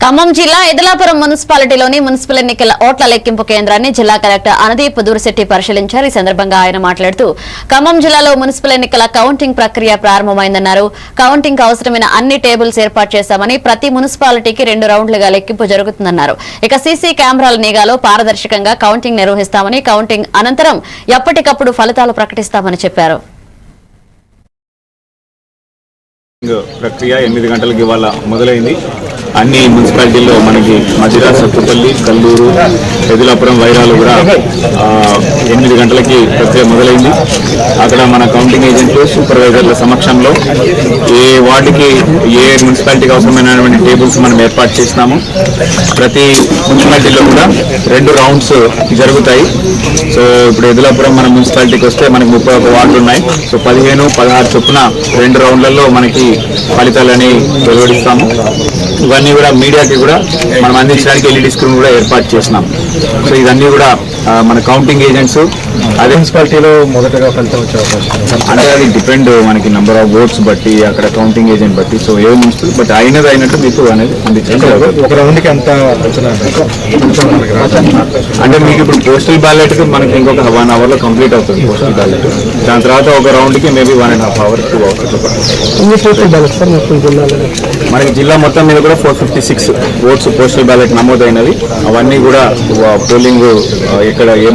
ఖమ్మం జిల్లా ఎదలాపురం మున్సిపాలిటీలోని మున్సిపల్ ఎన్నికల ఓట్ల లెక్కింపు కేంద్రాన్ని జిల్లా కలెక్టర్ అనదీప్ దూర్శెట్టి పరిశీలించారు. ఈ సందర్భంగా ఆయన మాట్లాడుతూ ఖమ్మం జిల్లాలో మున్సిపల్ ఎన్నికల కౌంటింగ్ ప్రక్రియ ప్రారంభమైందన్నారు. కౌంటింగ్ అవసరమైన అన్ని టేబుల్స్ ఏర్పాటు చేశామని, ప్రతి మున్సిపాలిటీకి 2 రౌండ్లుగా లెక్కింపు జరుగుతుందన్నారు. ఇక సీసీ కెమెరాల నిఘాలో పారదర్శకంగా కౌంటింగ్ నిర్వహిస్తామని, కౌంటింగ్ అనంతరం ఎప్పటికప్పుడు ఫలితాలు ప్రకటిస్తామని చెప్పారు. ప్రక్రియ 8 గంటలకు ఇవాళ మొదలైంది. అన్ని మున్సిపాలిటీల్లో మనకి మధిర, సత్తుపల్లి, కల్లూరు, ఎదులాపురం, వైరాలు కూడా 8 గంటలకి ప్రక్రియ మొదలైంది. అక్కడ మన కౌంటింగ్ ఏజెంట్లు, సూపర్వైజర్ల సమక్షంలో ఏ వార్డుకి ఏ మున్సిపాలిటీకి అవసరమైనటువంటి టేబుల్స్ మనం ఏర్పాటు చేసినాము. ప్రతి మున్సిపాలిటీలో కూడా 2 రౌండ్స్ జరుగుతాయి. సో ఇప్పుడు ఎదులాపురం మన మున్సిపాలిటీకి వస్తే మనకి 31 వార్డులు ఉన్నాయి. సో 15, 16 చొప్పున 2 రౌండ్లలో మనకి ఫలితాలని వెలువడిస్తాము. ఇవన్నీ కూడా మీడియాకి కూడా మనం అందించడానికి ఎల్ఈడి స్క్రీన్ కూడా ఏర్పాటు చేసినాం. సో ఇవన్నీ కూడా మన కౌంటింగ్ ఏజెంట్స్ అదే మున్సిపాలిటీలో మొదటగా ఫలితం వచ్చే అవకాశం అంటే అది డిపెండ్ మనకి నెంబర్ ఆఫ్ ఓట్స్ బట్టి, అక్కడ కౌంటింగ్ ఏజెంట్ బట్టి. సో ఏ మున్సిపల్ బట్ అయినట్టు మీకు అనేది అందించాలి. ఒక రౌండ్కి ఎంత అంటే మీకు ఇప్పుడు పోస్టల్ బ్యాలెట్ మనకి ఇంకొక 1 అవర్లో కంప్లీట్ అవుతుంది పోస్టల్ బ్యాలెట్. దాని తర్వాత ఒక రౌండ్కి మేబీ 1.5 hours 2 hours. మనకి జిల్లా మొత్తం మీద కూడా 456 ఓట్స్ పోస్టల్ బ్యాలెట్ నమోదైనవి. అవన్నీ కూడా పోలింగ్ ఇక్కడ ఏ